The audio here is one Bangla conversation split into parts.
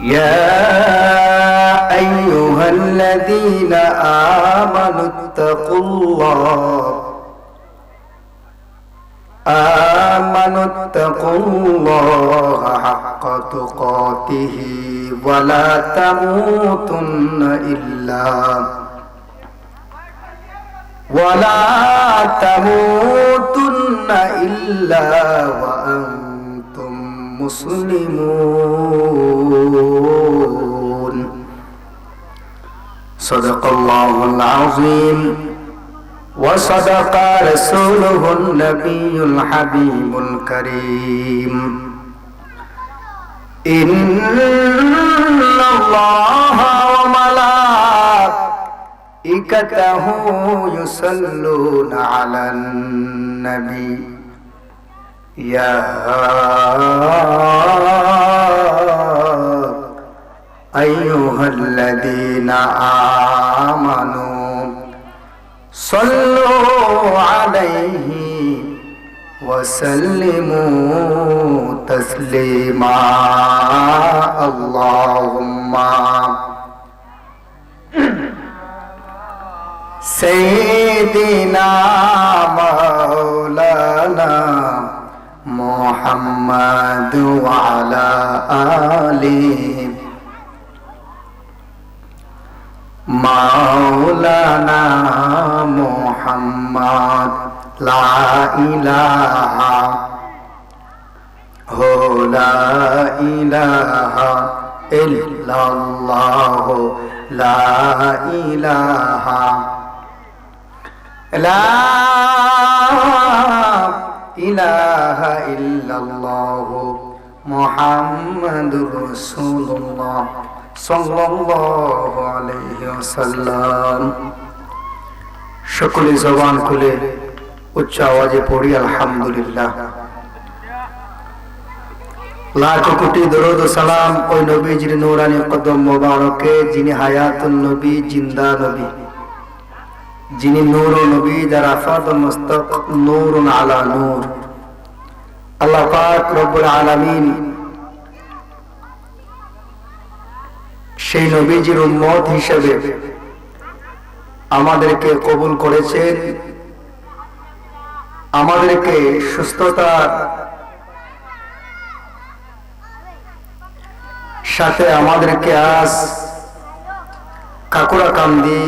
يا أيها الذين آمنوا اتقوا الله حق تقاته ولا تموتن إلا وأنتم مسلمون صدق الله العظيم وصدق رسوله النبي الحبيب الكريم إن الله وملائكته يصلون على النبي يا أيها الذين آمنوا صلوا عليه وسلموا تسليما اللهم سيدنا مولانا محمد وعلى آله مولانا محمد لا إله إلا الله لا إله إلا الله محمد رسول الله সাল্লাল্লাহু আলাইহি ওয়াসাল্লাম। সকলে জবান খুলে উচ্চ আওয়াজে পড়ি আলহামদুলিল্লাহ। লাখ কোটি দরুদ ও সালাম ওই নবীজির নূরানি কদম মোবারকে, যিনি হায়াতুন নবী, জিন্দা নবী, যিনি নূর ও নবী যার আফাদ মস্তক নূরুন আলা নূর। আল্লাহ পাক রব্বুল আলামিন সেই নবীজির উম্মত হিসেবে আমাদেরকে কবুল করেছেন, আমাদেরকে সুস্থতার সাথে আমাদেরকে আজ কাকুরাকান্দি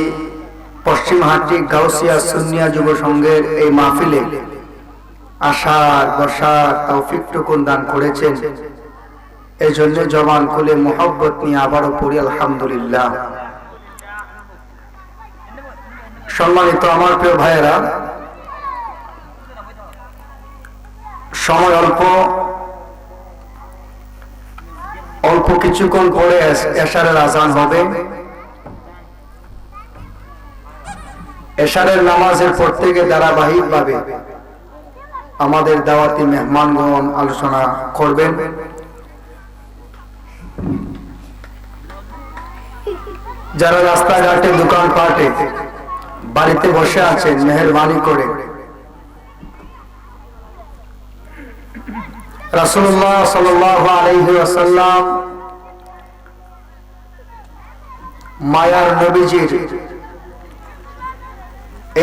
পশ্চিমহাটি গাউসিয়া সুন্নিয়া যুব সংঘের এই মাহফিলে আসার বসার তৌফিকটুকুন দান করেছেন। এই জন্য জবান খুলে মোহব্বত নিয়ে আবারও পড়ি আলহামদুলিল্লাহ। সম্মানিত আমার প্রিয় ভাইয়েরা, সময় অল্প কিছুক্ষণ পরে এশারের আজান হবে। এশারের নামাজের পর থেকে ধারাবাহিকভাবে আমাদের দাওয়াতি মেহমানগণ আলোচনা করবেন। যারা রাস্তাঘাটে, দোকানপাটে, বাড়িতে বসে আছেন, মেহেরবানি করে রাসূলুল্লাহ সাল্লাল্লাহু আলাইহি ওয়াসাল্লাম মায়ার নবীজির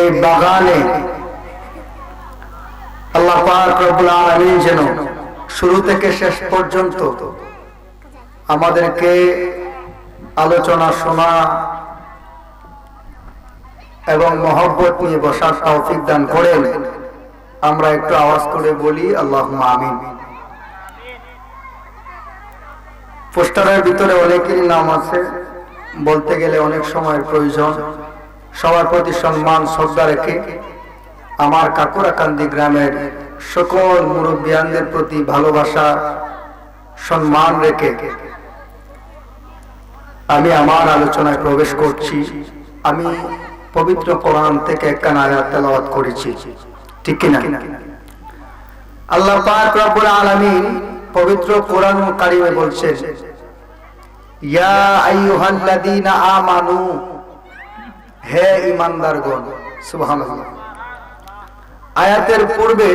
এই বাগানে আল্লাহ পাক রব্বুল আলামিন যেন শুরু থেকে শেষ পর্যন্ত আমাদেরকে আলোচনা শোনা এবং মহব্বত নিয়ে বসার তৌফিক দান করেন। আমরা একটু আওয়াজ করে বলি আল্লাহুম্মা আমিন। পোস্টারের ভিতরে অনেকেরই নাম আছে, বলতে গেলে অনেক সময়ের প্রয়োজন। সবার প্রতি সম্মান শ্রদ্ধা রেখে আমার কাকুরাকান্দি গ্রামের সকল মুরব্বিয়ানদের প্রতি ভালোবাসা সম্মান রেখে আমি আমার আলোচনায় প্রবেশ করছি। আমি পবিত্র কোরআন থেকে একখানা আয়াত তেলাওয়াত করেছি, ঠিক কিনা? আল্লাহ পাক রব্বুল আলামিন পবিত্র কোরআন কারিমে বলছেন, ইয়া আইয়ুহাল্লাযীনা আমানু, হে ঈমানদারগণ। সুবহানাল্লাহ। আয়াতের পূর্বে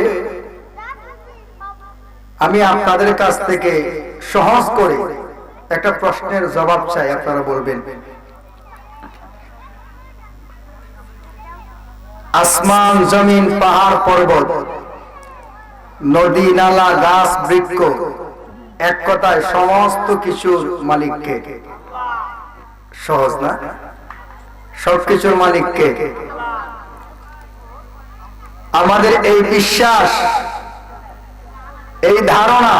আমি আপনাদের কাছ থেকে সহজ করে একটা প্রশ্নের জবাব চাই, আপনারা বলবেন। আসমান জমিন পাহাড় পর্বত নদী নালা গাছ বৃক্ষ, এক কথায় সমস্ত কিছুর মালিক কে? সহজ না? সবকিছুর মালিক কে? আমাদের এই বিশ্বাস, এই ধারণা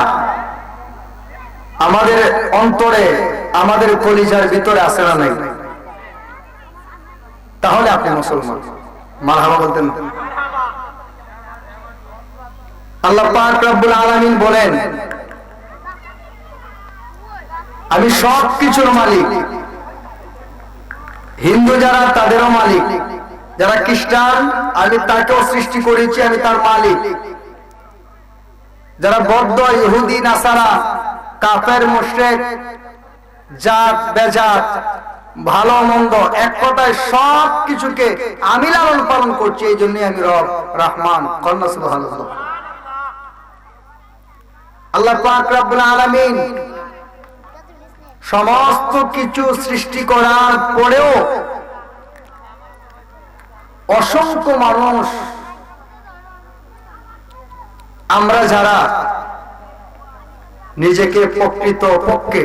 আমাদের অন্তরে, আমাদের কলিজার ভিতরে আছে না নাই? তাহলে আপনি মুসলমান। মারহাবা বলতেন। আল্লাহ পাক রব্বুল আলামিন বলেন, আমি সব কিছুর মালিক। হিন্দু যারা তাদেরও মালিক, যারা খ্রিস্টান আমি তাকেও সৃষ্টি করেছি, আমি তার মালিক। যারা বৌদ্ধ ইহুদি নাসারা কাফের মুশরিক জাত বেজাত ভালো মন্দ এক কথায় সব কিছুকে আমি লালন পালন করছি, এই জন্যই আমি রব রহমান। কন্যা সুবহানাল্লাহ। আল্লাহ পাক রব্বুল আলামিন সমস্ত কিছু সৃষ্টি করার পরেও অসংখ্য মানুষ আমরা যারা নিজেকে প্রকৃত পক্ষে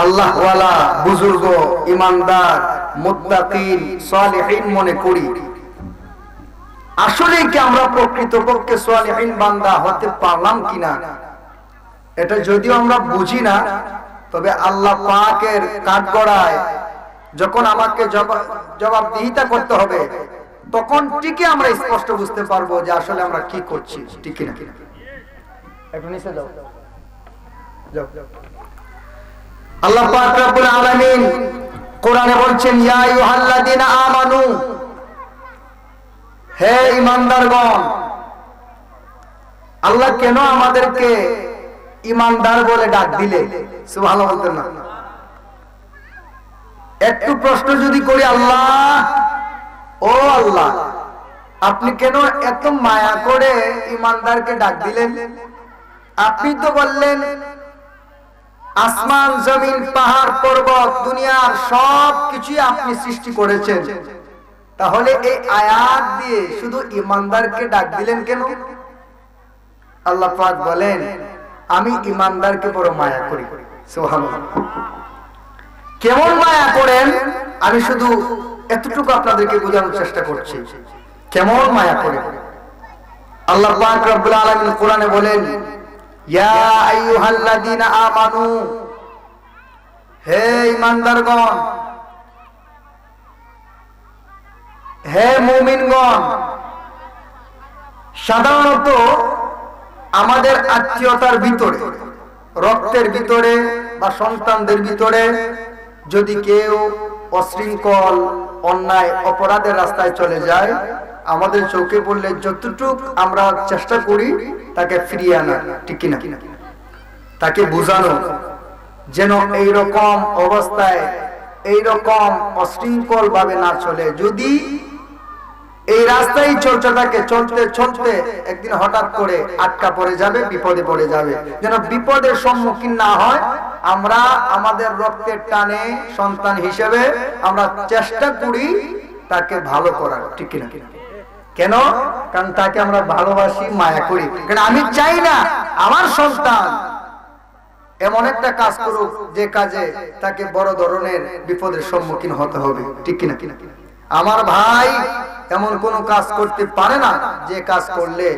আল্লাহওয়ালা বুজুর্গ ইমানদার মুত্তাকিন সালেহিন মনে করি, আসলে কি আমরা প্রকৃত পক্ষে সালেহিন বান্দা হতে পারলাম কিনা, এটা যদিও আমরা বুঝি না, তবে আল্লাহ পাকের কাঠগড়ায় যখন আমাকে জবাবদিহিতা করতে হবে, তখন ঠিকই আমরা স্পষ্ট বুঝতে পারবো যে আসলে আমরা কি করছি, ঠিক কিনা। একটু নিচে যাও। আল্লাহ পাক রব্বুল আলামিন কোরআনে বলছেন, ইয়া আইয়ুহাল্লাযীনা আমানু, হে ঈমানদারগণ। আল্লাহ কেন আমাদেরকে ঈমানদার বলে ডাক দিলে? সুবহানাল্লাহ বলতেন না? একটু প্রশ্ন যদি করি, আল্লাহ ও আল্লাহ, আপনি কেন এত মায়া করে ঈমানদারকে ডাক দিলেন? আপনি তো বললেন আসমান জমিন পাহাড় পর্বত দুনিয়ার সব কিছুই আপনি সৃষ্টি করেছেন, তাহলে এই আয়াত দিয়ে শুধু ঈমানদারকে ডাক দিলেন কেন? আল্লাহ পাক বলেন, আমি ঈমানদারকে বড় মায়া করি। সুবহানাল্লাহ। কেমন মায়া করেন আমি শুধু এতটুকু আপনাদেরকে বোঝানোর চেষ্টা করছি, কেমন মায়া করেন। আল্লাহ পাক রব্বুল আলামিন কোরআনে বলেন, ইয়া আইয়ুহাল্লাযীনা আমানু, হে ঈমানদারগণ, হে মুমিনগণ। সাধারণত আমাদের আত্মীয়তার ভিতরে, রক্তের ভিতরে বা সন্তানদের ভিতরে যদি কেউ অশৃঙ্খল অন্যায় অপরাধের রাস্তায় চলে যায়, আমাদের চোখে পড়লে যতটুক আমরা চেষ্টা করি তাকে ফিরিয়ে আনা, ঠিক কিনা, তাকে বোঝানো যেন এইরকম অবস্থায় এইরকম অশৃঙ্খল ভাবে না চলে। যদি এই রাস্তায় চলতে থাকে, চলতে চলতে একদিন হঠাৎ করে আটকা পড়ে যাবে, বিপদে পড়ে যাবে, যেন বিপদের সম্মুখীন না হয়। আমরা আমাদের রক্তের টানে সন্তান হিসেবে আমরা চেষ্টা করি তাকে ভালো করার, ঠিক কিনা। কেন? কারণ তাকে আমরা ভালোবাসি, মায়া করি। কারণ আমি চাই না আমার সন্তান এমন একটা কাজ করুক যে কাজে তাকে বড় ধরনের বিপদের সম্মুখীন হতে হবে, ঠিক কিনা। আমার ভাই এমন কোন কাজ করতে পারে না যে কাজ করলে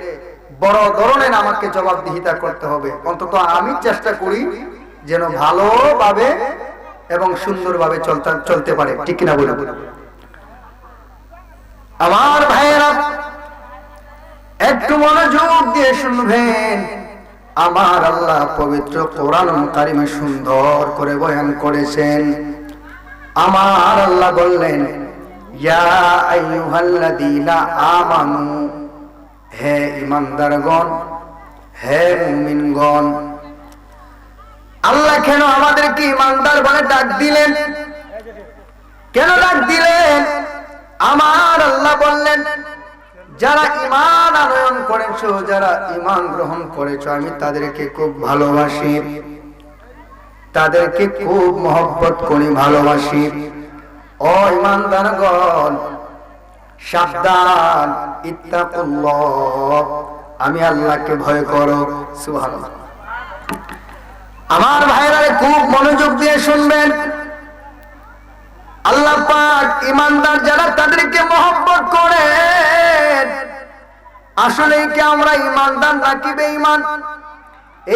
বড় ধরনের আমাকে জবাবদিহিতা করতে হবে। অন্তত আমি চেষ্টা করি যেন ভালোভাবে এবং সুন্দরভাবে চলতে পারে, ঠিক কিনা বলে। আমার ভাইয়েরা একটু মনোযোগ দিয়ে শুনবেন। আমার আল্লাহ পবিত্র কোরআন কারিমে সুন্দর করে বয়ান করেছেন। আমার আল্লাহ বললেন, ইয়া আইয়ুহাল্লাযীনা আমানু, হে ঈমানদারগণ, হে মুমিনগণ। আল্লাহ কেন আমাদেরকে ঈমানদার বলে ডাক দিলেন? কেন ডাক দিলেন? আমার আল্লাহ বললেন, যারা ঈমান আনয়ন করেছো, যারা ঈমান গ্রহণ করেছো, আমি তাদেরকে খুব ভালোবাসি। তাদেরকে খুব মহব্বত করি, ভালোবাসি। ও ঈমানদারগণ, সাবধান, ইত্তাকুল্লাহ, আমি আল্লাহকে ভয় করো। সুবহানাল্লাহ। আমার ভাইরা খুব মনোযোগ দিয়ে শুনবেন। আল্লাহ পাক ঈমানদার যারা তাদেরকে মহব্বত করে। আসলে কি আমরা ঈমানদার নাকি বেঈমান,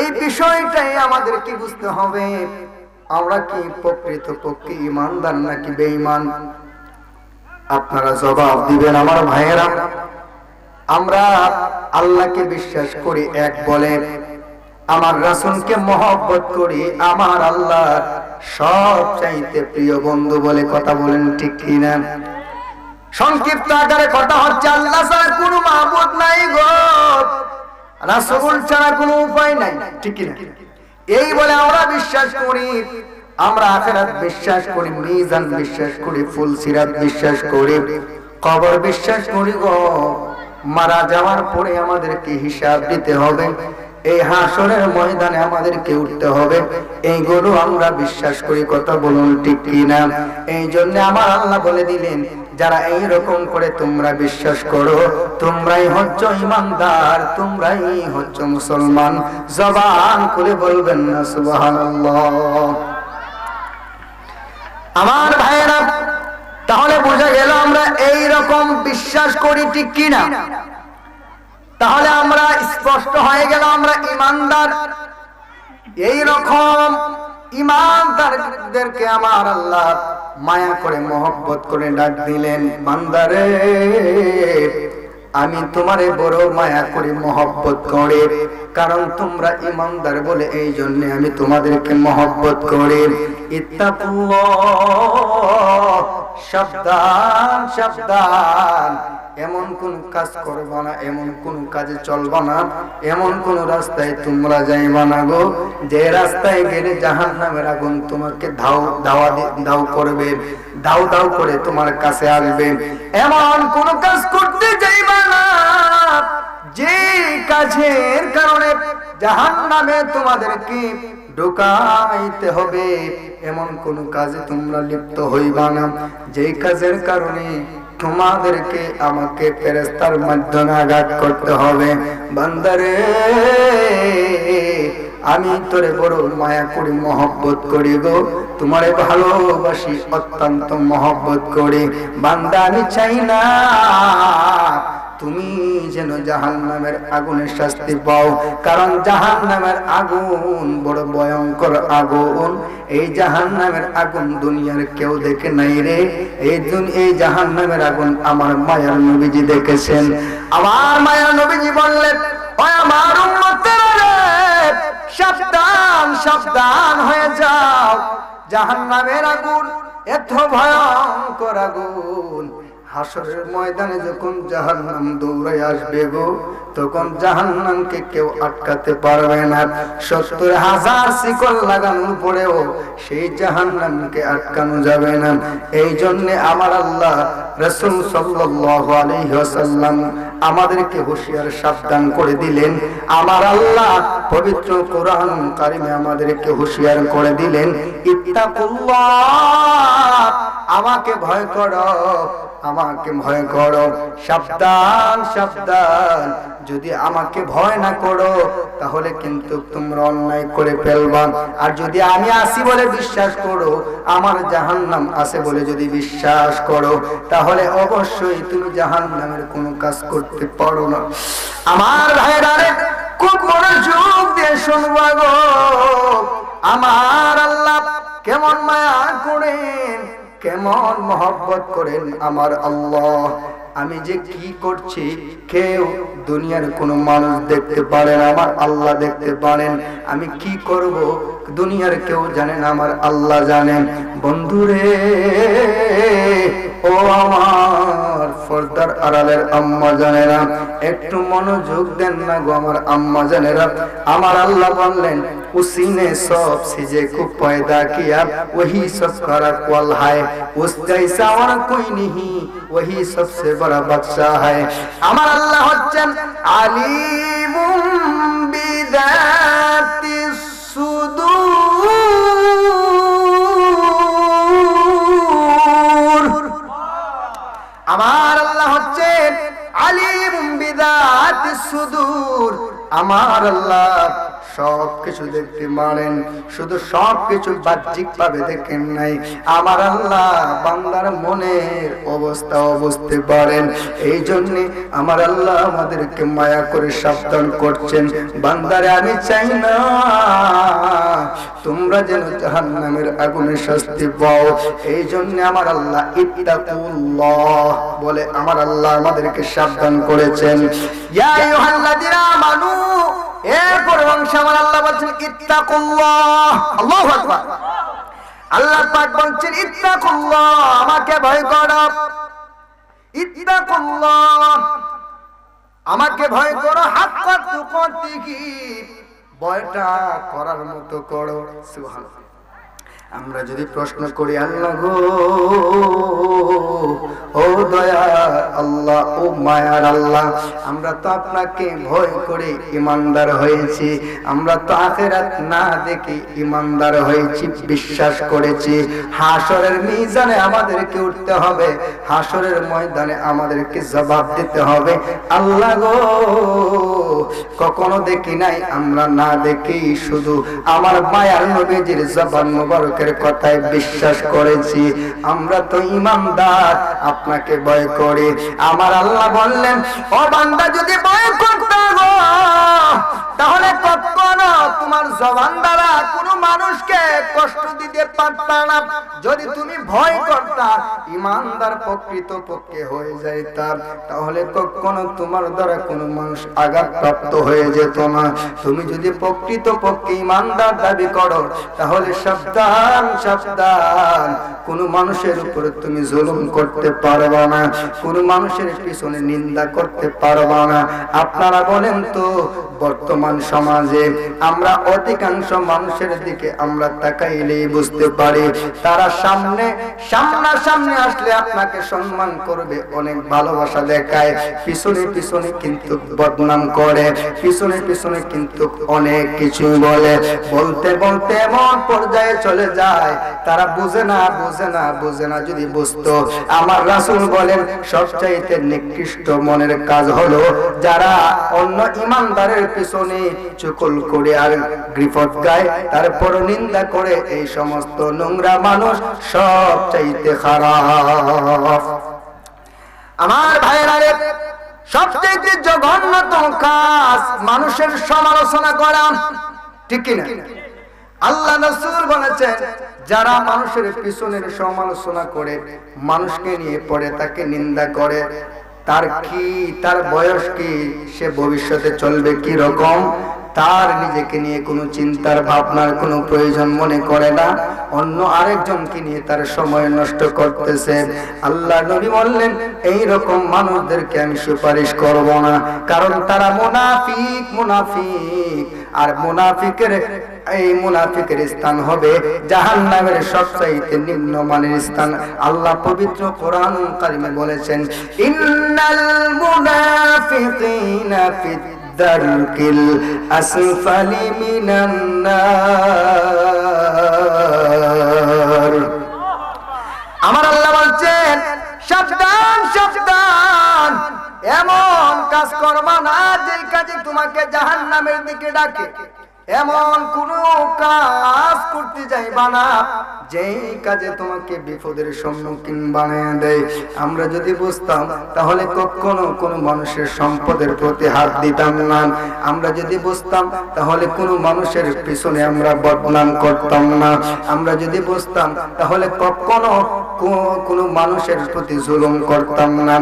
এই বিষয়টাই আমাদেরকে বুঝতে হবে। আমরা কি প্রকৃতপক্ষে ঈমানদার নাকি বেঈমান? আপনারা জবাব দিবেন আমার ভাইয়েরা। আমরা আল্লাহকে বিশ্বাস করি এক বলে, আমার রাসূলকে মহব্বত করি আমার আল্লাহর সবচাইতে প্রিয় বন্ধু বলে। কথা বলেন ঠিক কিনা? সংক্ষিপ্ত আকারে কথা হচ্ছে, আল্লাহ ছাড়া কোনো মাবুদ নাই গো, রাসূল ছাড়া কোনো উপায় নাই, ঠিক কিনা? এই বলে আমরা বিশ্বাস করি। আমরা আখিরাত বিশ্বাস করি, মিজান বিশ্বাস করি, ফুলসিরাত বিশ্বাস করি, কবর বিশ্বাস করি গো। মারা যাওয়ার পরে আমাদেরকে হিসাব দিতে হবে, এই হাসরের ময়দানে আমাদেরকে উঠতে হবে, এইগুলো আমরা বিশ্বাস করি। কথা বলুন ঠিক কিনা? এই জন্য আমার আল্লাহ বলে দিলেন, যারা এই রকম করে তোমরা বিশ্বাস করো, তোমরাই হচ্ছ ঈমানদার, তোমরাই হচ্ছ মুসলমান। জবান খুলে বলবেন না সুবহানাল্লাহ। আমার ভাইয়েরা, তাহলে বোঝা গেল আমরা এই রকম বিশ্বাস করি, ঠিক কিনা? তাহলে আমরা স্পষ্ট হয়ে গেল আমরা ঈমানদার। এই রকম ঈমানদারদেরকে আমার আল্লাহ মায়া করে মহব্বত করে ডাক দিলেন, বান্দারে আমি তোমারে বড় মায়া করে মহব্বত করে, কারণ তোমরা ঈমানদার বলে এই জন্য আমি তোমাদেরকে মহব্বত করি। ইত্তাকুল্লাহ, সাবধান সাবধান, এমন কোন কাজ করবা না, এমন কোন কাজে চলবা না, এমন কোন রাস্তায় তোমরা যাইবা না গো, যে রাস্তায় গেলে জাহান্নামের আগুন তোমাকে ধাও করবে, দাও করে তোমার কাছে আসবে। এমন কোন কাজ করতে যাইবা না যে কাজের কারণে জাহান্নামে তোমাদেরকে ঢুকাইতে হবে। এমন কোন কাজে তোমরা লিপ্ত হইবা না যে কাজের কারণে তোমাদেরকে আমাকে ফেরেশতার মাধ্যমে আঘাত করতে হবে। বান্দারে আমি তোরে বড় মায়া করি, মহব্বত করি গো, তোমারে ভালোবাসি, অত্যন্ত মহব্বত করি। বান্দা আমি চাই না তুমি যেন জাহান্নামের আগুনের শাস্তি পাও, কারণ জাহান্নামের আগুন বড় ভয়ঙ্কর আগুন। এই জাহান্নামের আগুন দুনিয়ার কেউ দেখে নাই রে, এই জাহান্নামের আগুন আমার মায়ার নবীজি দেখেছেন। আমার মায়ার নবীজি বললেন, ও আমার উম্মতেরা রে, সাবধান সাবধান হয়ে যাও, জাহান্নামের আগুন এত ভয়ঙ্কর আগুন। হাসরের ময়দানে যখন জাহান্নাম দৌড়ে আসবে গো, তখন জাহান্নামকে কেউ আটকাতে পারবে না। ৭০,০০০ শিকল লাগানোর পরেও সেই জাহান্নামকে আটকানো যাবে না। এই জন্য আমার আল্লাহ রাসূল সাল্লাল্লাহু আলাইহি ওয়াসাল্লাম আমাদেরকে হুঁশিয়ার সাবধান করে দিলেন। আমার আল্লাহ পবিত্র কোরআন কারিমে আমাদেরকে হুঁশিয়ার করে দিলেন, ইত্তাকুল্লাহ, আমাকে ভয় করো, আমাকে ভয় করো, সাবধান সাবধান। যদি আমাকে ভয় না করো তাহলে কিন্তু তোমরা অন্যায় করে ফেলবা। আর যদি আমি আছি বলে বিশ্বাস করো, আমার জাহান্নাম আছে বলে যদি বিশ্বাস করো, তাহলে অবশ্যই তুমি জাহান্নামের কোনো কাজ করতে পারো না। আমার ভাইরা রে, খুব মনোযোগ দিয়ে শুনবা গো, আমার আল্লাহ কেমন মায়া করেন, কেমন মহব্বত করেন আমার আল্লাহ। আমি যে কি করছি কেউ দুনিয়ার কোনো মানুষ দেখতে পারেন, আমার আল্লাহ দেখতে পারেন। আমি কি করব দুনিয়ার কেউ জানেন, আমার আল্লাহ জানেন। বন্ধুরে, ও আমার পর্দার আড়ালের আম্মা জানেরা, একটু মনোযোগ দেন না গো আমার আম্মা জানেরা। আমার আল্লাহ বললেন, उसी ने सब चीजें को पैदा किया, वही सब का क्वल है, उस जैसा और कोई नहीं, वही सबसे बड़ा बादशाह है। আমার আল্লাহ হচ্ছেন আলিমুম বিদাতিস সুদূর। সুদূর। আমার আল্লাহ সব কিছু দেখতে পারেন, শুধু সব কিছু বাহ্যিক ভাবে দেখেন নাই, আমার আল্লাহ বান্দার মনের অবস্থা বুঝতে পারেন। এই জন্য আমার আল্লাহ আমাদেরকে মায়া করে সাবধান করছেন, বান্দারে আমি চাই না তোমরা যেন জাহান্নামের আগুনে শাস্তি পাও। এই জন্য আমার আল্লাহ ইত্তাকুল্লাহ বলে আমার আল্লাহ আমাদেরকে সাবধান করেছেন। ইয়া আইয়ুহাল্লাযীনা আমানু, এরপর অংশ আমার আল্লাহ বলছেন ইত্তাকুল্লাহ। আল্লাহু আকবার। আল্লাহ পাক বলছেন ইত্তাকুল্লাহ, আমাকে ভয় করো। ইত্তাকুল্লাহ, আমাকে ভয় করো। হাক্কা তুকাতিহি, ভয়টা করার মতো করো। সুবহানাল্লাহ। আমরা যদি প্রশ্ন করি আল্লাহ গো, ও দয়ার আল্লাহ, ও মায়ার আল্লাহ, আমরা তো আপনাকে ভয় করে ইমানদার হয়েছি, আমরা তো আখিরাত না দেখে ইমানদার হয়েছি, বিশ্বাস করেছি হাসরের মিজানে আমাদেরকে উঠতে হবে, হাসরের ময়দানে আমাদেরকে জবাব দিতে হবে। আল্লাহ গো, কখনো দেখি নাই, আমরা না দেখি শুধু আমার মায়ার নবীজির জবান মোবারকের কথায় বিশ্বাস করেছি, আমরা তো ইমানদার, আপনাকে ভয় করি। আমার আল্লাহ বললেন, ও বান্দা, যদি ভয় করতে গো তাহলে কখনো তোমার জবান দ্বারা কোনো মানুষকে কষ্ট দিতে পারতা না। যদি তুমি ভয় করতা, ইমানদার প্রকৃত পক্ষে হয়ে যাইতাম, তাহলে কখনো তোমার দ্বারা কোনো মানুষ আঘাতপ্রাপ্ত হয়ে যেত না। তুমি যদি প্রকৃত পক্ষে ইমানদার দাবি করো, তাহলে সাবধান সাবধান, কোন মানুষের উপরে তুমি জুলুম করতে পারবা না, কোন মানুষের পিছনে নিন্দা করতে পারবা না। আপনারা বলেন তো, বর্তমান সমাজে আমরা অধিকাংশ মানুষের দিকে আমরা তাকাইলেই বুঝতে পারি, তারা সামনাসামনি আসলে আপনাকে সম্মান করবে, অনেক ভালোবাসা দেখায়, পিছনে পিছনে কিন্তু বদনাম করে, পিছনে পিছনে কিন্তু অনেক কিছু বলে, বলতে বলতে এমন পর্যায়ে চলে যায় তারা বুঝে না। যদি বুঝতো, আমার রাসূল বলেন সবচাইতে নিকৃষ্ট মনের কাজ হলো যারা অন্য ইমানদারের পিছনে চুকল করে আর গিবত গায়, তারপর নিন্দা করে, এই সমস্ত নোংরা মানুষ সবচাইতে খারাপ। আমার ভাইরা রে, সবচাইতে জঘন্যতম কাজ মানুষের সমালোচনা করা, ঠিক কি না? আল্লাহ রাসূল বলেছেন, যারা মানুষের পিছনের সমালোচনা করে, মানুষকে নিয়ে পড়ে তাকে নিন্দা করে, তার বয়স কি, সে ভবিষ্যতে চলবে কি রকম, তার নিজেকে নিয়ে কোনো চিন্তার ভাবনার কোনো প্রয়োজন মনে করে না, অন্য আরেকজনকে নিয়ে তার সময় নষ্ট করতেছে। আল্লাহ নবী বললেন, এই রকম মানুষদেরকে আমি সুপারিশ করব না, কারণ তারা মুনাফিক, আর এই মুনাফিকের স্থান হবে জাহান্নামের সবচাইতে নিম্নমানের স্থান। আল্লাহ পবিত্র কোরআন কারিমে বলেছেন, ইন্নাল মুনাফিকিনা ফিদ দারকিল আসফালি মিনান নার। আমার আল্লাহ বলছেন, সাবধান সাবধান, এমন কাজ করবা না যে কাজে তোমাকে জাহান্নামের দিকে ডাকে, এমন কোন কাজ করতে যাইবা না যেই কাজে তোমাকে বিপদের সম্মুখীন বানিয়ে দেয়। আমরা যদি বুঝতাম, তাহলে কখনো কোনো মানুষের সম্পদের প্রতি হাত দিতাম না। আমরা যদি বুঝতাম, তাহলে কোনো মানুষের পিছনে আমরা বদনাম করতাম না। আমরা যদি বুঝতাম, তাহলে কখনো কোনো মানুষের প্রতি জুলুম করতাম না।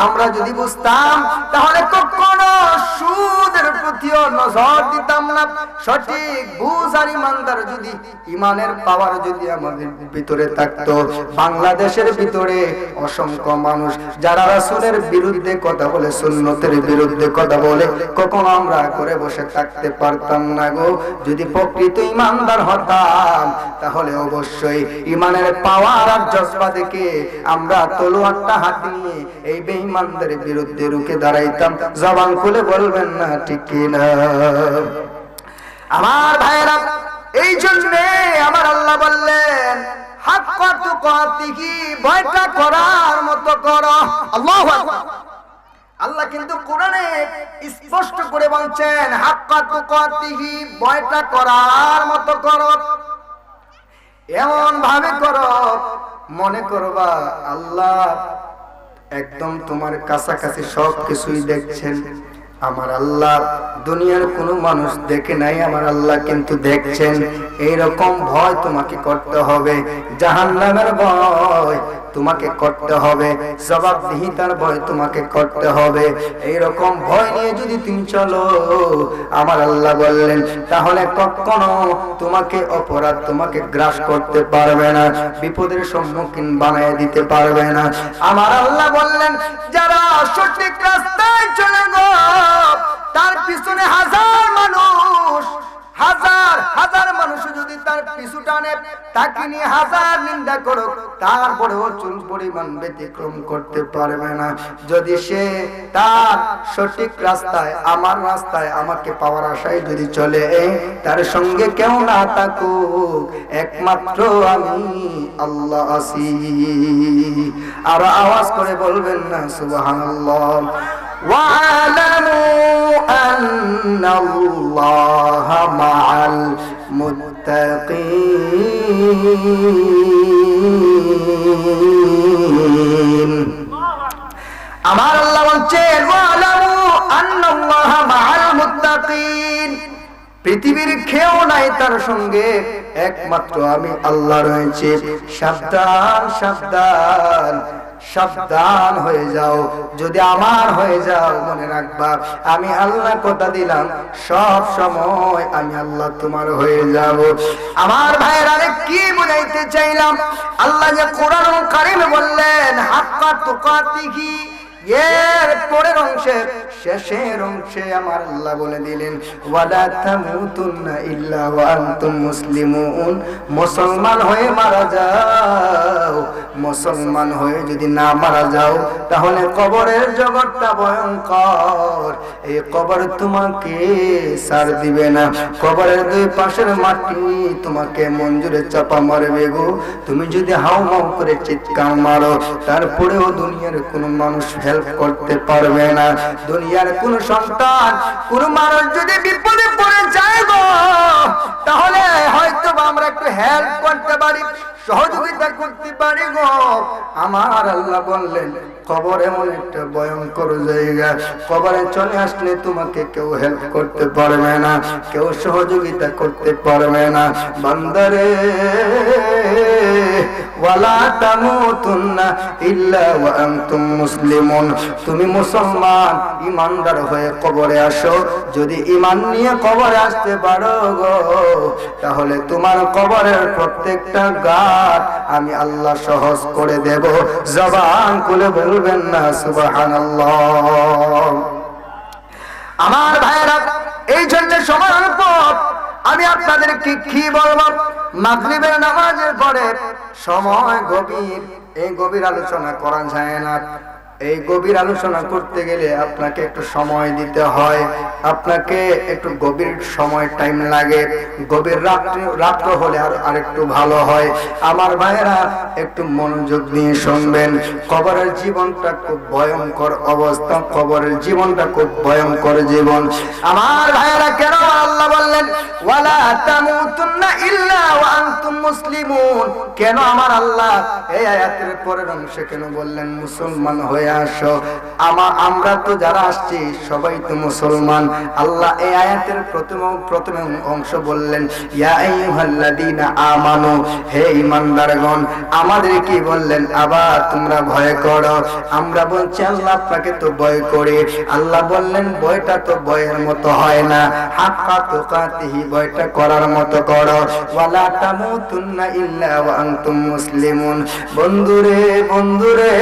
আমরা যদি বুঝতাম, তাহলে কখনো সুদের প্রতিও নজর দিতাম না। সঠিক বুঝ আর ইমানদার যদি, ইমানের পাওয়ার যদি আমাদের ভিতরে থাকতো, বাংলাদেশের ভিতরে অসংখ্য মানুষ যারা রাসূলের বিরুদ্ধে কথা বলে, সুন্নতের বিরুদ্ধে কথা বলে, কখনো আমরা করে বসে থাকতে পারতাম না গো। যদি প্রকৃত ইমানদার হতাম, তাহলে অবশ্যই ইমানের পাওয়ার আর জজবা দেখে আমরা তলোয়ারটা হাতে নিয়ে এই বেঈমানদের বিরুদ্ধে রুখে দাঁড়াইতাম। জবান খুলে বলবেন না ঠিক কি না? আমার ভাইরা, এই জন্য আমার আল্লাহ বললেন, হাক্কা তুকাতিহি, ভয়টা করার মতো করো। আল্লাহু আকবার। আল্লাহ কিন্তু কোরআনে স্পষ্ট করে বলছেন হাক্কা তুকাতিহি, ভয়টা করার মতো করো, এমন ভাবে করো মনে করবা আল্লাহ একদম তোমার কাছাকাছি সব কিছুই দেখছেন। আমার আল্লাহ দুনিয়ার কোনো মানুষ দেখে নাই, আমার আল্লাহ কিন্তু দেখছেন। এইরকম ভয় তোমাকে করতে হবে, জাহান্নামের ভয় তোমাকে করতে হবে, জবাবদিহিতার ভয় তোমাকে করতে হবে। এইরকম ভয় নিয়ে যদি তুমি চলো, আমার আল্লাহ বললেন, তাহলে কখনো তোমাকে অপরাধ তোমাকে গ্রাস করতে পারবে না, বিপদের সম্মুখীন বানিয়ে দিতে পারবে না। আমার আল্লাহ বললেন, যারা সঠিক রাস্তায় চলে গো, তার পিছনে হাজার মানুষ, হাজার হাজার মানুষ যদি তার পিছু টানে, তাকে নিয়ে হাজার নিন্দা করো, তারপরেও চুল পরিমাণ ব্যতিক্রম করতে পারবে না। যদি সে তার সঠিক রাস্তায়, আমার রাস্তায়, আমাকে পাওয়ার আশায় যদি চলে, তার সঙ্গে কেউ না থাকুক, একমাত্র আমি আল্লাহ আছি। আর আওয়াজ করে বলবেন না সুবহানাল্লাহ। وَاعْلَمُوا أَنَّ اللَّهَ مَعَ الْمُتَّقِينَ। আমার আল্লাহ বলছেন وَاعْلَمُوا أَنَّ اللَّهَ مَعَ الْمُتَّقِينَ, পৃথিবীর কেউ নাই তার সঙ্গে, একমাত্র আমি আল্লাহ রয়েছে। সাবধান সাবধান সাবধান হয়ে যাও, যদি আমার হয়ে যাও, মনে রাখবা আমি আল্লাহ কথা দিলাম, সব সময় আমি আল্লাহ তোমার হয়ে যাব। আমার ভাইয়েরা, কি বুঝাইতে চাইলাম, আল্লাহ যে কোরআন কারীমে বললেন হাক্কা তুকাতিহি, এর পরের অংশে, শেষের অংশে আমার আল্লাহ বলে দিলেন ওয়ালা তামুতুন্না ইল্লা ওয়া আনতুম মুসলিমুন, মুসলমান হয়ে মারা যাও। মুসলমান হয়ে যদি না মারা যাও, তাহলে কবরের জগৎটা ভয়ঙ্কর। এই কবর তোমাকে ছাড় দিবে না, কবরের দুই পাশের মাটি তোমাকে মঞ্জুরে চাপা মারবে গো। তুমি যদি হাউমাউ করে চিৎকার মারো, তারপরেও দুনিয়ার কোনো মানুষ হেল্প করতে পারবে না। দুনিয়ার কোন সন্তান, কোন মানুষ যদি বিপদে পড়ে যায় গো, তাহলে হয়তো আমরা একটু হেল্প করতে পারি, সহযোগিতা করতে পারি গো। আমার আল্লাহ বললেন কবর এমন একটা ভয়ঙ্কর জায়গা, কবরে চলে আসলে তোমাকে কেউ হেল্প করতে পারবে না, কেউ সহযোগিতা করতে পারবে না। বান্দারে ওয়ালা তামুতুন্না ইল্লা ওয়া আনতুম মুসলিমুন, তুমি মুসলমান ঈমানদার হয়ে কবরে আসো। যদি ঈমান নিয়ে কবরে আসতে পারো গো, তাহলে তোমার কবরের প্রত্যেকটা গাত আমি আল্লাহ সহজ করে দেব। জবান খুলে বলবেন না সুবহানাল্লাহ। আমার ভাইরা, এই জন্য সময়ের পর আমি আপনাদেরকে কি বলবো, মাগরিবের নামাজের পরে সময় গভীর, এই গভীর আলোচনা করা যায় না। এই গভীর আলোচনা করতে গেলে আপনাকে একটু সময় দিতে হয়, আপনাকে একটু গভীর সময় টাইম লাগে। গভীর রাত্র হলে আর একটু ভালো হয়। আমার ভাইয়েরা একটু মনোযোগ দিয়ে শুনবেন। কবরের জীবনটা খুব ভয়ঙ্কর অবস্থা, কবরের জীবনটা খুব ভয়ঙ্কর জীবন। আমার ভাইয়েরা, কেন আল্লাহ বললেন ওয়ালা তামুতুন্না ইল্লা ওয়া আনতুম মুসলিমুন? কেন আমার আল্লাহ এই আয়াতের পরের অংশে কেন বললেন মুসলমান হয়ে আসো? আমরা তো যারা আসছি সবাই তো মুসলমান। আল্লাহ এই আয়াতের প্রথম অংশ বললেন ইয়া আইয়ুহাল্লাযীনা আমানু, হে ঈমানদারগণ। আমাদের কি বললেন? আবার তোমরা ভয় করো। আমরা বলছি আল্লাহ আপনাকে তো ভয় করি। আল্লাহ বললেন ভয়টা তো ভয়ের মতো হয় না, হাক্কা তুকাতিহি, ভয়টা করার মতো করো। ওয়ালা তামুতুন্না ইল্লা ওয়া আনতুম মুসলিমুন। বন্ধুরে বন্ধুরে,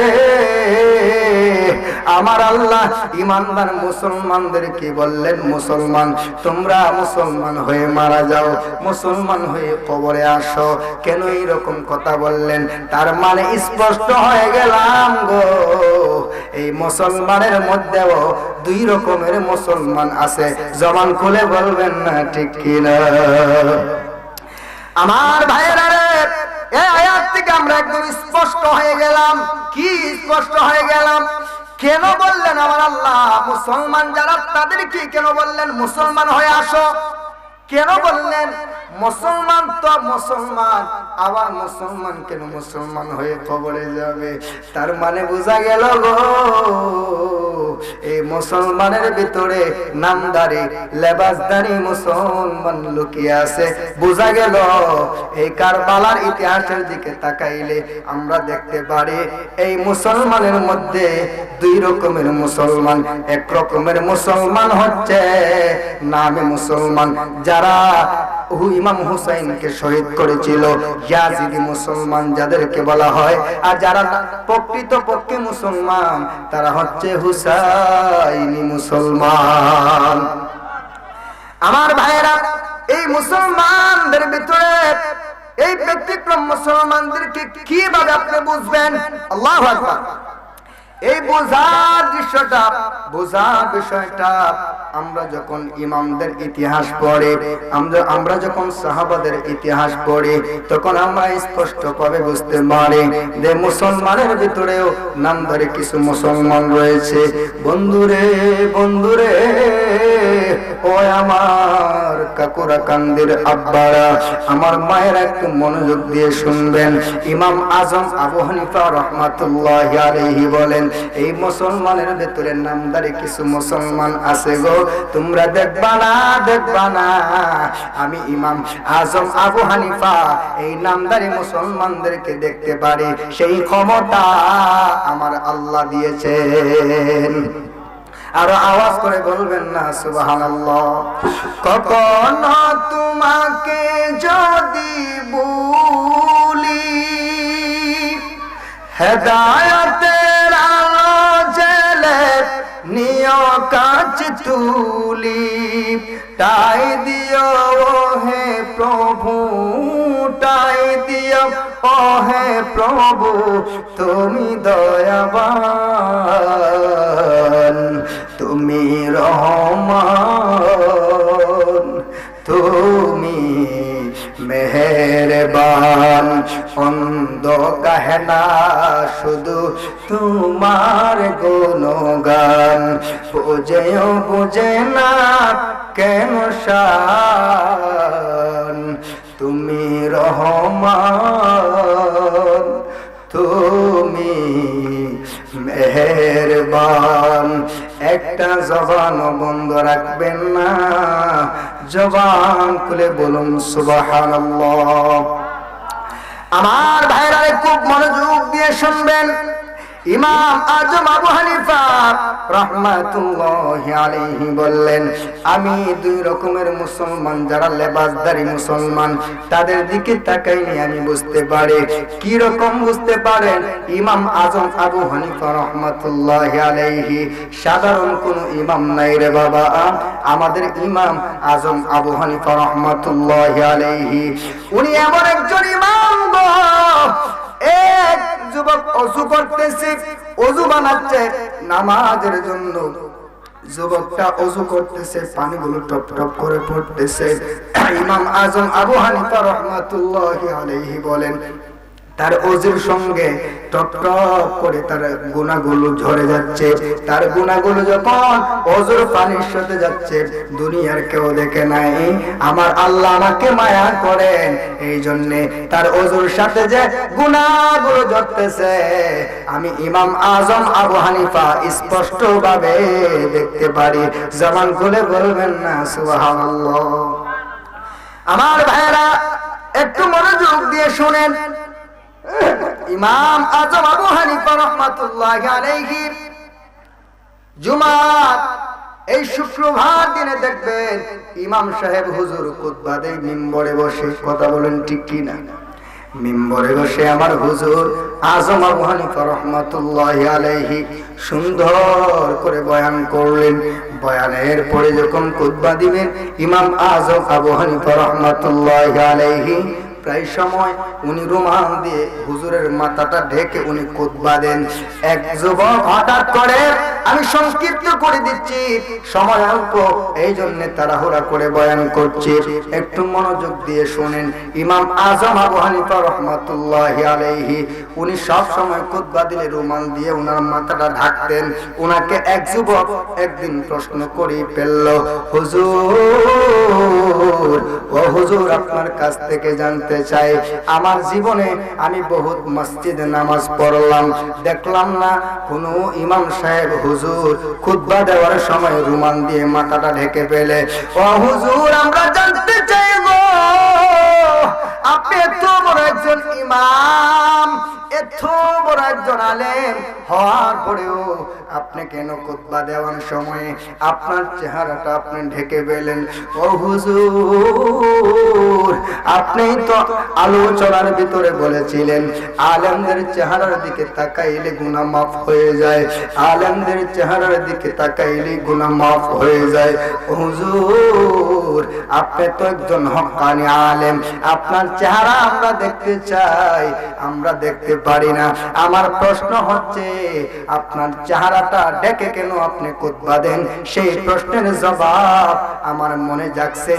আমার আল্লাহ ঈমানদার মুসলমানদের কি বললেন? মুসলমান, তোমরা মুসলমান হয়ে মারা যাও, মুসলমান হয়ে কবরে আসো। কেন এইরকম কথা বললেন? তার মানে স্পষ্ট হয়ে গেলাম গো, এই মুসলমানের মধ্যেও দুই রকমের মুসলমান আছে। জবান খুলে বলবেন না ঠিক কিনা? আমার ভাইয়েরা, এই আয়াত থেকে আমরা একদম স্পষ্ট হয়ে গেলাম, কি স্পষ্ট হয়ে গেলাম। কেন বললেন আমার আল্লাহ মুসলমান যারা তাদেরকে কেন বললেন মুসলমান হয়ে আসো? কেন বললেন? মুসলমান তো মুসলমান, আবার মুসলমান কেন মুসলমান হয়ে কবরে যাবে? তার মানে বোঝা গেল গো, এই মুসলমানের ভিতরে নামদারি লেবাসদারি মুসলমান লুকিয়ে আছে। বোঝা গেল এই কারবালার ইতিহাসের দিকে তাকাইলে আমরা দেখতে পারি এই মুসলমানের মধ্যে দুই রকমের মুসলমান। এক রকমের মুসলমান হচ্ছে নামে মুসলমান, যারা ইমাম হুসাইনকে শহীদ করেছিল, ইয়াজিদি মুসলমান যাদেরকে বলা হয়। আর যারা প্রকৃত পক্ষে মুসলমান তারা হচ্ছে হুসাইনি মুসলমান। আমার ভাইয়েরা, এই মুসলমানদের ভিতরে এই ব্যতিক্রম মুসলমানদেরকে কিভাবে আপনি বুঝবেন? আল্লাহু আকবার। এই বোঝার দৃশ্যটা, বোঝার বিষয়টা আমরা যখন ইমামদের ইতিহাস পড়ি, আমরা যখন সাহাবাদের ইতিহাস পড়ি, তখন আমরা স্পষ্ট ভাবে বুঝতে পারি যে মুসলমানের ভিতরেও নামধারী কিছু মুসলমান রয়েছে। বন্ধুরে বন্ধুরে, ও আমার কাকুরা কান্দির আব্বারা, আমার মায়েরা একটু মনোযোগ দিয়ে শুনবেন। ইমাম আজম আবু হানিফা রাহমাতুল্লাহি আলাইহি বলেন, এই মুসলমানের ভেতরে নামদারি কিছু মুসলমান আছে গো, তোমরা দেখবা না, দেখবা না। আমি ইমাম আজম আবু হানিফা এই নামদারি মুসলমানদেরকে দেখতে পারি, সেই ক্ষমতা আমার আল্লাহ দিয়েছেন। আরো আওয়াজ করে বলবেন না সুবহানাল্লাহ। কখনো তোমাকে যদি ভুলি, হেদায়েতের আলো জেলে নিয় কাজ তুলি, তাই দিও হে প্রভু, তাই দিও ও হে প্রভু, তুমি দয়াবান, তুমি রহমান, তুমি মেহেরবান। অন্ধ কাহেনা শুধু তোমার গুণগান, বুঝেও বুঝে না কেন শান, তুমি রহমান, তুমি মেহেরবান। একটা জবান বন্ধ রাখবেন না, জবান খুলে বলুন সুবহানাল্লাহ। আমার ভাইরা খুব মনোযোগ দিয়ে শুনবেন। ইমাম আজম আবু হানিফা রাহমাতুল্লাহি আলাইহি বললেন, আমি দুই রকমের মুসলমান, যারা লেবাসদারি মুসলমান, তাদের দিকে তাকাইলে আমি বুঝতে পারি। কি রকম বুঝতে পারেন? ইমাম আজম আবু হানিফা রাহমাতুল্লাহি আলাইহি সাধারণ কোন ইমাম নাই রে বাবা, আমাদের ইমাম আজম আবু হানিফা রাহমাতুল্লাহি আলাইহি উনি এমন একজন ইমাম গো। এক যুবক ওযু করতেছে, ওযু বানাচ্ছে নামাজের জন্য। যুবকটা ওযু করতেছে, পানিগুলো টপ টপ করে পড়তেছে। ইমাম আজম আবু হানিফা রাহমাতুল্লাহি আলাইহি বলেন, তার ওযুর সঙ্গে টপ টপ করে তার গুনাহগুলো ঝরে যাচ্ছে। তার গুনাহগুলো যখন ওযুর পানির সাথে যাচ্ছে, দুনিয়ার কেউ দেখে নাই, আমার আল্লাহ আমাকে মায়া করেন, এই জন্য তার ওযুর সাথে যে গুনাহগুলো ঝরতেছে আমি ইমাম আজম আবু হানিফা স্পষ্ট ভাবে দেখতে পারি। জবান খুলে বলবেন না সুবহানাল্লাহ। আমার ভাইরা একটু মনোযোগ দিয়ে শুনেন। ইমাম আজম আবু হানিফা রাহমাতুল্লাহি আলাইহি জুমাত এই শুক্রবার দিনে দেখবেন ইমাম সাহেব হুজুর খুতবা দেয় মিম্বরে বসে। কথা বলেন ঠিক কি না? মিম্বরে বসে আমার হুজুর আজম আবু হানিফা রাহমাতুল্লাহি আলাইহি সুন্দর করে বয়ান করলেন। বয়ানের পরে যখন খুতবা দিবেন, ইমাম আজম আবু হানিফা রাহমাতুল্লাহি আলাইহি প্রায় সময় উনি রুমাল দিয়ে হুজুরের মাথাটা ঢেকে উনি খুতবা দেন। এক যুবক হঠাৎ করে আমি সংক্ষিপ্ত করে দিচ্ছি, সময় অল্প, এই জন্য তাড়াহুড়া করে বয়ান করছি, একটু মনোযোগ দিয়ে শুনেন। ইমাম আজম আবু হানিফা রাহমাতুল্লাহি আলাইহি উনি সব সময় খুতবা দিলে রুমাল দিয়ে ওনার মাথাটা ঢাকতেন। ওনাকে এক যুবক একদিন প্রশ্ন করে ফেলল, হুজুর, ও হুজুর, আপনার কাছ থেকে জানতে চাই, আমার জীবনে আমি বহুত মসজিদে নামাজ পড়লাম, দেখলাম না কোনো ইমাম সাহেব হুজুর খুতবা দেওয়ার সময় রুমাল দিয়ে মাথাটা ঢেকে ফেলে। ও হুজুর, আমরা জানতে চাই গো, আপনি এত বড় একজন ইমাম, এত বড় একজন আলেম হওয়ার পরেও আপনি কেন খুতবা দেওয়ার সময় আপনার চেহারাটা আপনি ঢেকে ফেলেন? ও হুজুর, আপনি তো আলোচনার ভিতরে বলেছিলেন আলেমদের চেহারার দিকে তাকাইলে গুনাহ মাফ হয়ে যায়, আলেমদের চেহারার দিকে তাকাইলে গুনাহ মাফ হয়ে যায়। হুজুর, আপনি তো একজন হক্কানি আলেম, আপনার চেহারা আমরা দেখতে চাই, আমরা দেখতে পারি না। আমার প্রশ্ন হচ্ছে, আপনার চেহারাটা ডেকে কেন আপনি খুতবা দেন? সেই প্রশ্নের জবাব আমার মনে জাগছে,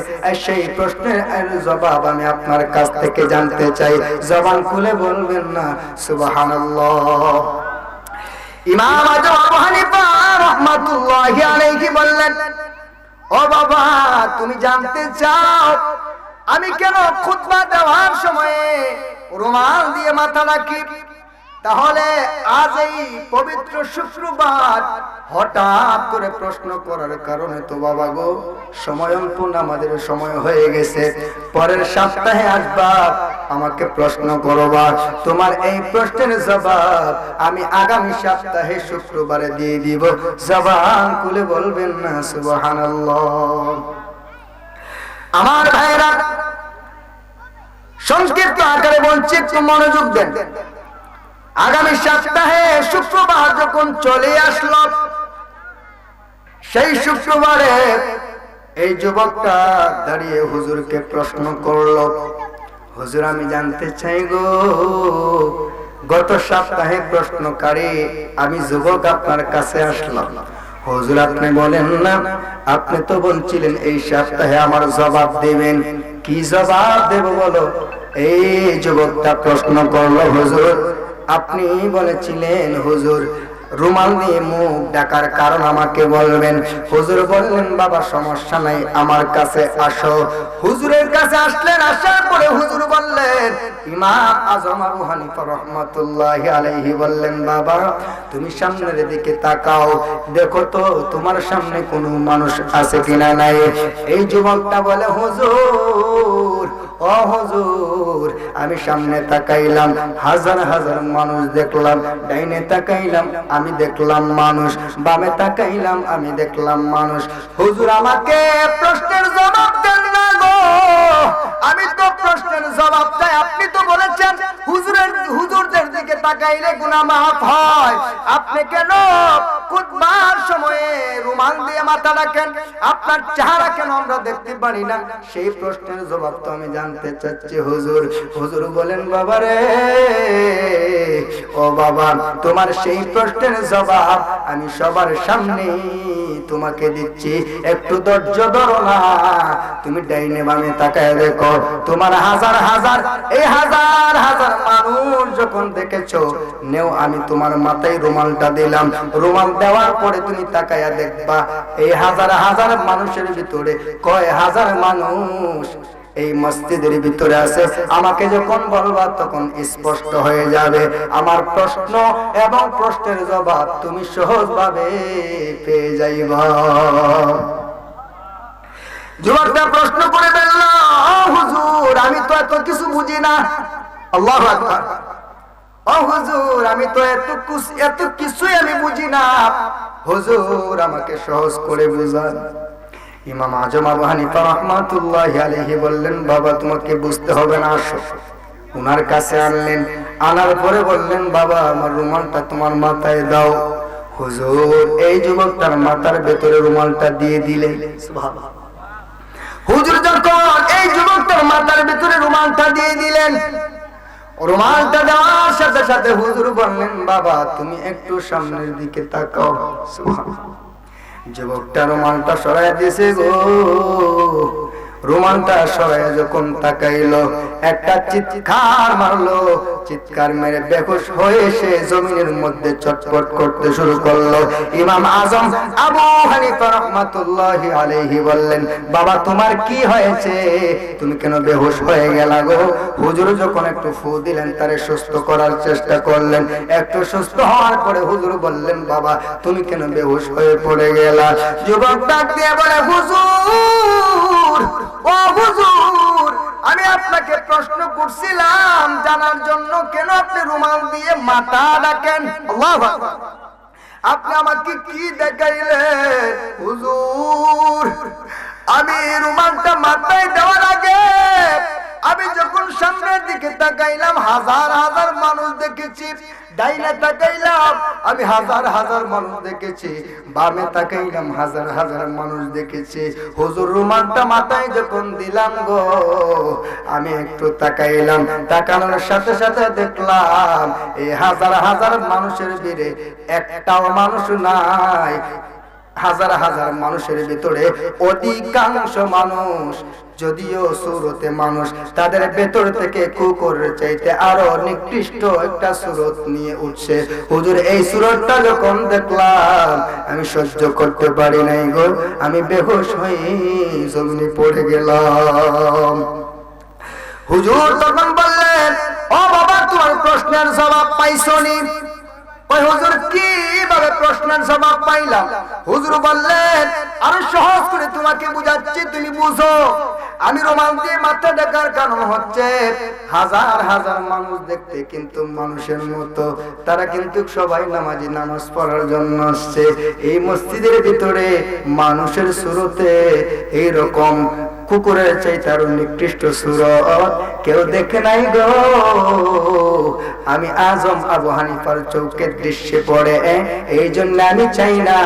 সেই প্রশ্নের জবাব আমি আপনার কাছ থেকে জানতে চাই। জবান খুলে বলবেন না সুবহানাল্লাহ? ইমাম আজম আবু হানিফা রাহমাতুল্লাহি আলাইহি বললেন, ও বাবা, তুমি জানতে চাও আমি কেন খুতবা দেওয়ার সময়ে রুমাল দিয়ে মাথা ঢাকি? তাহলে আজ এই পবিত্র শুক্রবার হঠাৎ করে প্রশ্ন করার কারণে তো বাবা গো, সময় অল্প, আমাদের সময় হয়ে গেছে, পরের সপ্তাহে আসবা, আমাকে প্রশ্ন করবা, তোমার এই প্রশ্নের জবাব আমি আগামী সপ্তাহে শুক্রবারে দিয়ে দিব। জবান খুলে বলবেন না সুবহানাল্লাহ? আমার ভাইরা, সংক্ষিপ্ত আকারে বলছি, একটু মনোযোগ দেন। আগামী সপ্তাহে শুক্রবার যখন চলে আসলো, সেই শুক্রবারে এই যুবকটা দাঁড়িয়ে হুজুরকে প্রশ্ন করলো, হুজুর, আমি জানতে চাই গো, গত সপ্তাহে প্রশ্নকারী আমি যুবক আপনার কাছে আসলাম, হুজুর আপনি বলেন না, আপনি তো বলছিলেন এই সপ্তাহে আমার জবাব দেবেন, কি জবাব দেব বলো? এই যুবকটা প্রশ্ন করলো, হুজুর আপনি বলেছিলেন হুজুর রুমাল দিয়ে মুখ ঢাকার কারণ আমাকে বলবেন। হুজুর বললেন, বাবা সমস্যা নাই, আমার কাছে আসো। হুজুরের কাছে আসলেন, আসার পরে হুজুর বললেন, ইমাম আজম আবু হানিফা রাহমাতুল্লাহি আলাইহি বললেন, বাবা তুমি সামনের দিকে তাকাও, দেখো তো তোমার সামনে কোনো মানুষ আছে কিনা নাই। এই যুবকটা বলে, হুজুর, ও হুজুর, আমি সামনে তাকাইলাম, হাজার হাজার মানুষ দেখলাম, ডাইনে তাকাইলাম আমি দেখলাম মানুষ, বামে তাকাইলাম আমি দেখলাম মানুষ। হুজুর আমাকে প্রশ্নের জবাব দেন না গো, আমি তো প্রশ্নের জবাব চাই। আপনি তো বলেছেন হুজুরদের দিকে তাকাইলে গুনাহ মাফ হয়, আপনি কেন খুতবার সময়ে রুমাল দিয়ে মাথা ঢাকেন? আপনার চেহারা কেন আমরা দেখতে পারি না? সেই প্রশ্নের জবাব তো আমি জানতে চাচ্ছি হুজুর। হুজুর বলেন, বাবা রে, ও বাবা, তোমার সেই প্রশ্নের জবাব আমি সবার সামনে তোমাকে দিচ্ছি, একটু ধৈর্য ধরো না। তুমি ডাইনে বামে তাকায় দেখো, তোমার হাজার হাজার, এই হাজার হাজার মানুষ যখন দেখেছো, নেও আমি তোমার মাথায় রুমালটা দিলাম, রুমাল দেওয়ার পরে তুমি তাকায়া দেখবা এই হাজার হাজার মানুষের ভিতরে কয় হাজার মানুষ এই মসজিদের ভিতরে আছে। আমাকে যখন বলবা তখন স্পষ্ট হয়ে যাবে। আমার প্রশ্ন এবং প্রশ্নের জবাব তুমি সহজভাবে পেয়ে যাইবা। যুবকটা প্রশ্ন করে বলল, হুজুর আমি তো এত কিছু বুঝি না। আল্লাহু আকবার। ও হুজুর, আমি তো এত কিছুই আমি বুঝি না, হুজুর আমাকে সহজ করে বুঝান। ইমাম আজম আবু হানিফা রাহমাতুল্লাহি আলাইহি বললেন, বাবা তোমাকে বুঝতে হবে না, আসো। উনার কাছে আনলেন, আনার পরে বললেন, বাবা আমার রুমালটা তোমার মাথায় দাও। হুজুর এই যুবকটার মাথার ভেতরে রুমালটা দিয়ে দিলেন। সুবহানাল্লাহ। হুজুর যখন এই যুবকটার মাথার ভেতরে রুমালটা দিয়ে দিলেন, রুমালটা দেওয়ার সাথে সাথে হুজুর বললেন, বাবা তুমি একটু সামনের দিকে তাকাও। সুবহানাল্লাহ। যুবকটা রুমালটা সরাই দিয়েছে গো। রুমালটা সরাই যখন তাকাইলো, একটা চিৎকার মারলো। চিৎকার মেরে বেহুশ হয়ে সে জমিনের মধ্যে চটপট করতে শুরু করলো। ইমাম আজম আবু হানিফা রাহমাতুল্লাহি আলাইহি বললেন, বাবা তোমার কি হয়েছে, তুমি কেন বেহুশ হয়ে গেলা গো? হুজুর যখন একটু ফু দিলেন, তারে সুস্থ করার চেষ্টা করলেন। একটু সুস্থ হওয়ার পরে হুজুর বললেন, বাবা তুমি কেন বেহুশ হয়ে পড়ে গেলা? যুবক ডাক দিয়ে বলে, হুজুর, ও হুজুর, আমি আপনাকে প্রশ্ন করছিলাম জানার জন্য, কেন আপনি রুমাল দিয়ে মাথা ঢাকেন? আল্লাহু আকবার। আপনি আমাকে কি দেখাইলেন? হুজুর, আমি রুমালটা মাথায় দেওয়ার আগে আমি যখন সামনের দিকে তাকাইলাম, হাজার হাজার মানুষ দেখেছি। ডাইনে তাকাইলাম, আমি হাজার হাজার মানুষ দেখেছি। বামে তাকাইলাম, হাজার হাজার মানুষ দেখেছি। হুজুর রুমালটা মাথায় যখন দিলাম গো, আমি একটু তাকাইলাম। তাকানোর সাথে সাথে দেখলাম এই হাজার হাজার মানুষের ভিড়ে একটাও মানুষ নাই। হাজার হাজার মানুষের ভিতরে অধিকাংশ মানুষ যদিও সুরতে মানুষ, তাদের ভেতর থেকে কুকুরের চাইতে আরো নিকৃষ্ট একটা সুরত নিয়ে উঠছে। হুজুর এই সুরতটা যখন দেখলাম আমি সহ্য করতে পারি নাই গো, আমি বেহুশ হয়ে জমিনে পড়ে গেলাম। হুজুর তখন বললেন, ও বাবা তোমার প্রশ্নের জবাব পাইছনি? ওই হুজুর কিভাবে প্রশ্নের জবাব পাইলাম? হুজুর বললেন, আমি সহজ করে তোমাকে বুঝাচ্ছি, তুমি বুঝো। আমি রুমাল দিয়ে মাথা ঢাকার কারণ হচ্ছে হাজার হাজার মানুষ দেখতে কিন্তু মানুষের মতো, তারা কিন্তু সবাই নামাজি, নামাজ পড়ার জন্য আসছে। এই মসজিদের ভিতরে মানুষের সুরতে এইরকম কুকুরের চাইতে আরো নিকৃষ্ট সুরত কেউ দেখে নাই গো। আমি আজম আবু হানিফার চৌকের দৃশ্যে পড়ে, এই জন্য আমি চাই না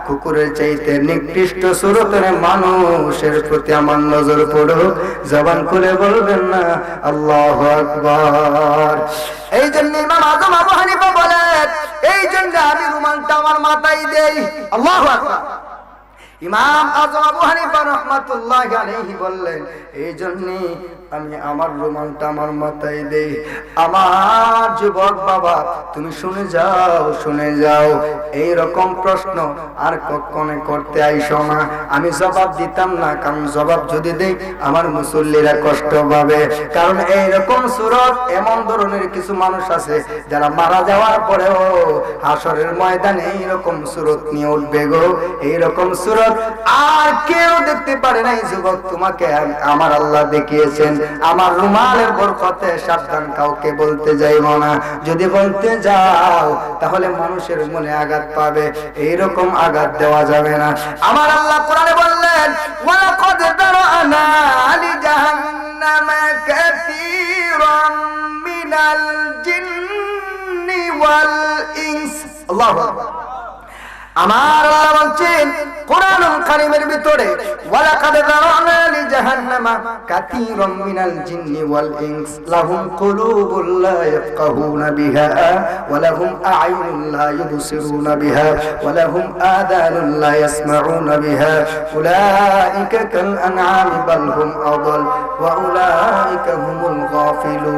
কুকুরের চাইতে নিকৃষ্ট সুরতের মানুষের প্রতি আমার নজর পড়ুক। জবান খুলে বলবেন না আল্লাহু আকবার। এই জন্য ইমাম আজম আবু হানিফা বলেন, এই জন্য আমি রুমালটা আমার মাথায় দেই। আল্লাহু আকবার। ইমাম আজম আবু হানিফা রাহমাতুল্লাহি আলাইহি বললেন, এই জন্য আমি আমার রুমালটা আমার মাথায় দেই। আমার যুবক বাবা তুমি শুনে যাও, শুনে যাও, এই রকম প্রশ্ন আর কখনো করতে আইসো না। আমি জবাব দিতাম না, কারণ জবাব যদি দেই আমার মুসল্লিরা কষ্ট পাবে। কারণ এই রকম সুরত এমন ধরনের কিছু মানুষ আছে যারা মারা যাওয়ার পরেও হাসরের ময়দানে এইরকম সুরত নিয়ে উঠবে গো। এইরকম সুরত আর কেউ দেখতে পারে নাই। যুবক তোমাকে আমার আল্লাহ দেখিয়েছেন। আমার রুমালের বরকতে সাবধান, কাউকে বলতে যাইব না। যদি বলতে যাও তাহলে মানুষের মনে আঘাত পাবে, এইরকম আঘাত দেওয়া যাবে না। আমার আল্লাহ কোরআনে বললেন, ওয়ালাকাদ দারানা লিজাহান্নামা কাসীরাম মিনাল জিন্নি ওয়াল ইনস। আল্লাহু আকবার। আমার আল্লাহ বলছেন কোরআনুল কারীমের ভিতরে, ওয়ালাকাদ যারানা লিজাহান্নামা কাসীরাম মিনাল জিন্নি ওয়াল ইনস লাহুম কুলুবুন লা ইয়াফকাহুনা বিহা ওয়া লাহুম আ'য়ুনুন লা ইবসিরুনা বিহা ওয়া লাহুম আযানুন লা ইয়াসমাউনা বিহা উলাইকা কাল আন'আমি বাল হুম আদাল ওয়া উলাইকা হুমুল গাফিলুন।